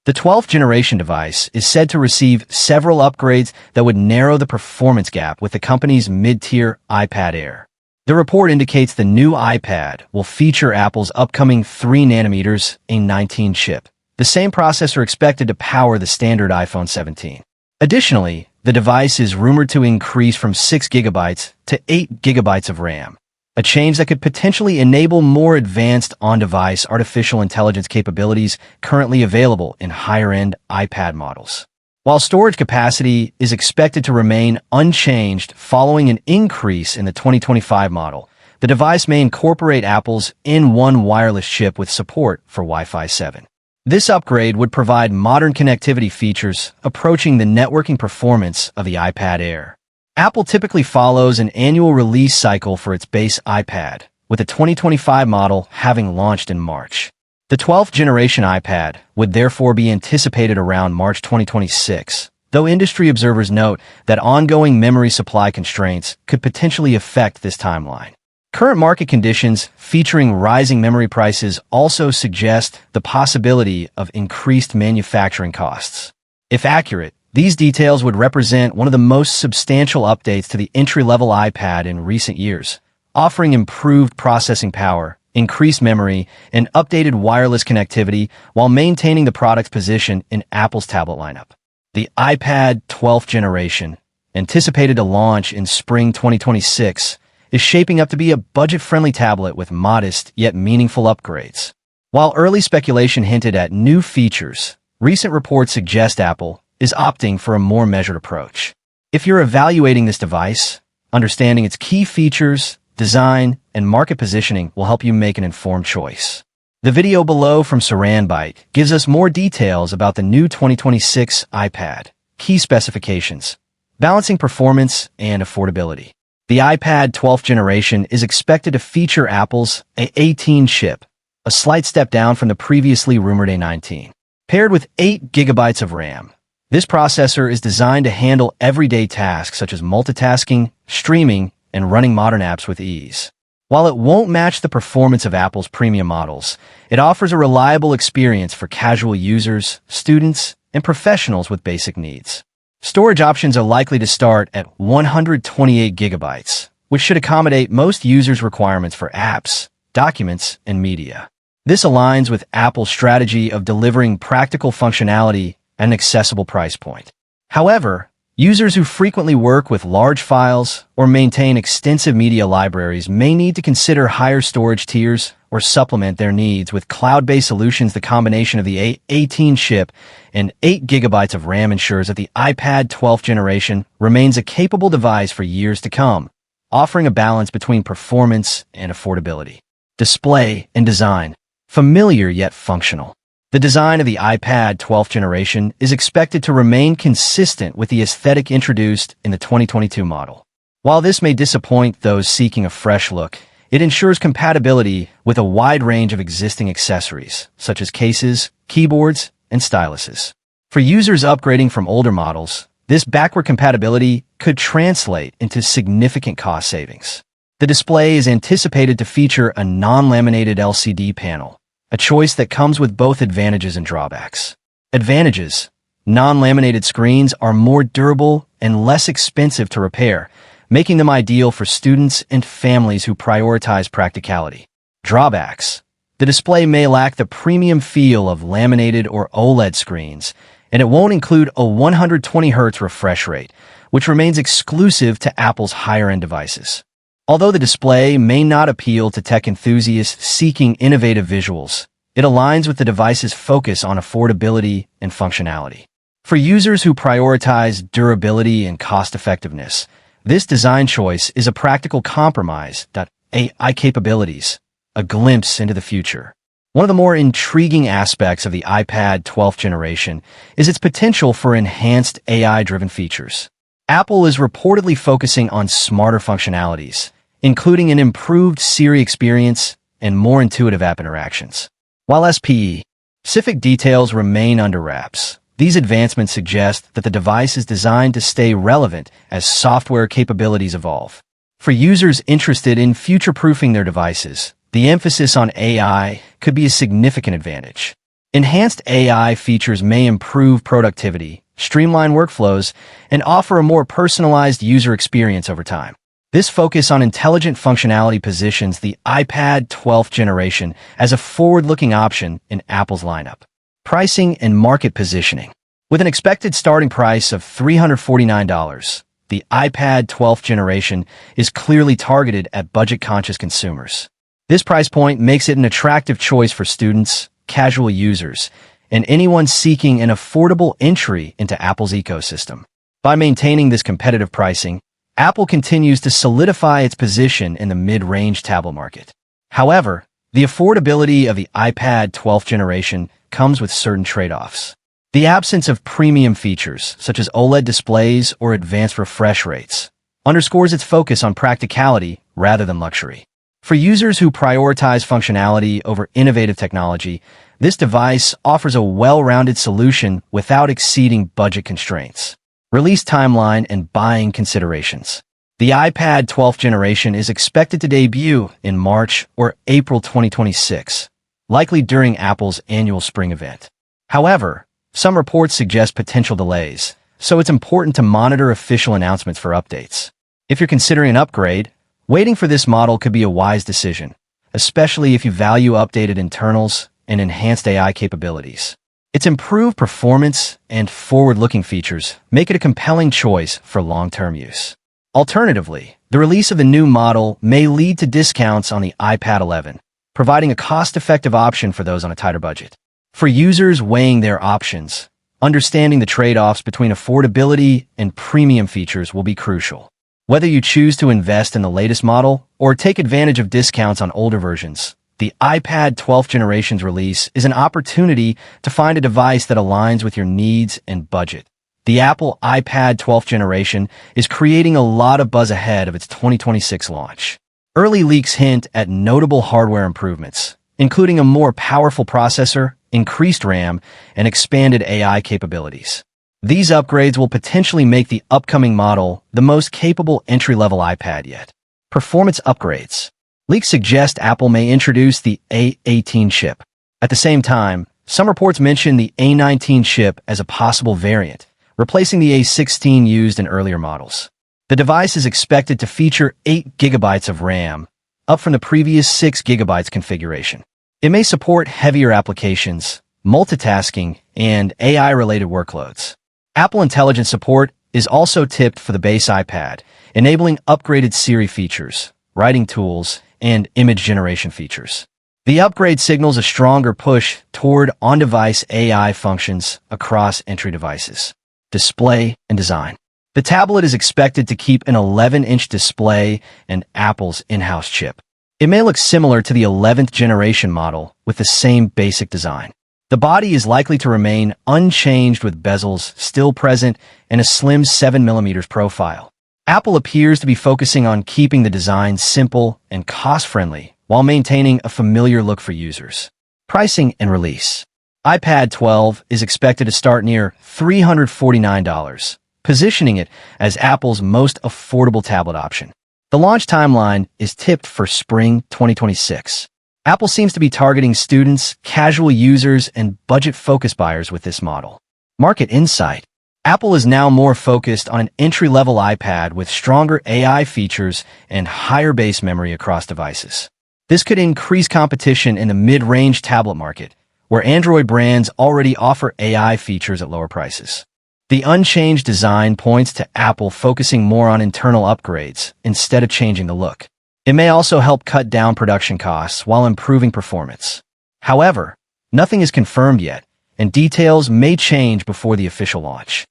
The 12th generation device is said to receive several upgrades that would narrow the performance gap with the company's mid-tier iPad Air. The report indicates the new iPad will feature Apple's upcoming 3nm A19 chip, the same processor expected to power the standard iPhone 17. Additionally, the device is rumored to increase from 6 GB to 8 GB of RAM, a change that could potentially enable more advanced on-device artificial intelligence capabilities currently available in higher-end iPad models. While storage capacity is expected to remain unchanged following an increase in the 2025 model, the device may incorporate Apple's N1 wireless chip with support for Wi-Fi 7. This upgrade would provide modern connectivity features approaching the networking performance of the iPad Air. Apple typically follows an annual release cycle for its base iPad, with the 2025 model having launched in March. The 12th generation iPad would therefore be anticipated around March 2026, though industry observers note that ongoing memory supply constraints could potentially affect this timeline. Current market conditions featuring rising memory prices also suggest the possibility of increased manufacturing costs. If accurate, these details would represent one of the most substantial updates to the entry-level iPad in recent years, offering improved processing power, increased memory, and updated wireless connectivity while maintaining the product's position in Apple's tablet lineup. The iPad 12th generation, anticipated to launch in spring 2026, is shaping up to be a budget-friendly tablet with modest yet meaningful upgrades. While early speculation hinted at new features, recent reports suggest Apple is opting for a more measured approach. If you're evaluating this device, understanding its key features, design, and market positioning will help you make an informed choice. The video below from Saranbyte gives us more details about the new 2026 iPad, key specifications, balancing performance and affordability. The iPad 12th generation is expected to feature Apple's A18 chip, a slight step down from the previously rumored A19. Paired with 8 GB of RAM, this processor is designed to handle everyday tasks such as multitasking, streaming, and running modern apps with ease. While it won't match the performance of Apple's premium models, it offers a reliable experience for casual users, students, and professionals with basic needs. Storage options are likely to start at 128 GB, which should accommodate most users' requirements for apps, documents, and media. This aligns with Apple's strategy of delivering practical functionality at an accessible price point. However, users who frequently work with large files or maintain extensive media libraries may need to consider higher storage tiers or supplement their needs with cloud-based solutions. The combination of the A18 chip and 8 GB of RAM ensures that the iPad 12th generation remains a capable device for years to come, offering a balance between performance and affordability. Display and design, familiar yet functional. The design of the iPad 12th generation is expected to remain consistent with the aesthetic introduced in the 2022 model. While this may disappoint those seeking a fresh look, it ensures compatibility with a wide range of existing accessories, such as cases, keyboards, and styluses. For users upgrading from older models, this backward compatibility could translate into significant cost savings. The display is anticipated to feature a non-laminated LCD panel, a choice that comes with both advantages and drawbacks. Advantages: non-laminated screens are more durable and less expensive to repair, making them ideal for students and families who prioritize practicality. Drawbacks: the display may lack the premium feel of laminated or OLED screens, and it won't include a 120 Hz refresh rate, which remains exclusive to Apple's higher-end devices. Although the display may not appeal to tech enthusiasts seeking innovative visuals, it aligns with the device's focus on affordability and functionality. For users who prioritize durability and cost-effectiveness, this design choice is a practical compromise. AI capabilities, a glimpse into the future. One of the more intriguing aspects of the iPad 12th generation is its potential for enhanced AI-driven features. Apple is reportedly focusing on smarter functionalities, including an improved Siri experience and more intuitive app interactions. While specific details remain under wraps, these advancements suggest that the device is designed to stay relevant as software capabilities evolve. For users interested in future-proofing their devices, the emphasis on AI could be a significant advantage. Enhanced AI features may improve productivity, streamline workflows, and offer a more personalized user experience over time. This focus on intelligent functionality positions the iPad 12th generation as a forward-looking option in Apple's lineup. Pricing and market positioning. With an expected starting price of $349, the iPad 12th generation is clearly targeted at budget-conscious consumers. This price point makes it an attractive choice for students, casual users, and anyone seeking an affordable entry into Apple's ecosystem. By maintaining this competitive pricing, Apple continues to solidify its position in the mid-range tablet market. However, the affordability of the iPad 12th generation comes with certain trade-offs. The absence of premium features, such as OLED displays or advanced refresh rates, underscores its focus on practicality rather than luxury. For users who prioritize functionality over innovative technology, this device offers a well-rounded solution without exceeding budget constraints. Release timeline and buying considerations. The iPad 12th generation is expected to debut in March or April 2026, likely during Apple's annual spring event. However, some reports suggest potential delays, so it's important to monitor official announcements for updates. If you're considering an upgrade, waiting for this model could be a wise decision, especially if you value updated internals and enhanced AI capabilities. Its improved performance and forward-looking features make it a compelling choice for long-term use. Alternatively, the release of the new model may lead to discounts on the iPad 11, providing a cost-effective option for those on a tighter budget. For users weighing their options, understanding the trade-offs between affordability and premium features will be crucial. Whether you choose to invest in the latest model or take advantage of discounts on older versions, the iPad 12th generation's release is an opportunity to find a device that aligns with your needs and budget. The Apple iPad 12th generation is creating a lot of buzz ahead of its 2026 launch. Early leaks hint at notable hardware improvements, including a more powerful processor, increased RAM, and expanded AI capabilities. These upgrades will potentially make the upcoming model the most capable entry-level iPad yet. Performance upgrades. Leaks suggest Apple may introduce the A18 chip. At the same time, some reports mention the A19 chip as a possible variant, replacing the A16 used in earlier models. The device is expected to feature 8 GB of RAM, up from the previous 6 GB configuration. It may support heavier applications, multitasking, and AI-related workloads. Apple Intelligence support is also tipped for the base iPad, enabling upgraded Siri features, writing tools, and image generation features. The upgrade signals a stronger push toward on-device AI functions across entry devices. Display and design. The tablet is expected to keep an 11-inch display and Apple's in-house chip. It may look similar to the 11th generation model with the same basic design. The body is likely to remain unchanged with bezels still present and a slim 7mm profile. Apple appears to be focusing on keeping the design simple and cost-friendly while maintaining a familiar look for users. Pricing and release. iPad 12 is expected to start near $349, positioning it as Apple's most affordable tablet option. The launch timeline is tipped for spring 2026. Apple seems to be targeting students, casual users, and budget-focused buyers with this model. Market insight. Apple is now more focused on an entry-level iPad with stronger AI features and higher base memory across devices. This could increase competition in the mid-range tablet market, where Android brands already offer AI features at lower prices. The unchanged design points to Apple focusing more on internal upgrades instead of changing the look. It may also help cut down production costs while improving performance. However, nothing is confirmed yet, and details may change before the official launch.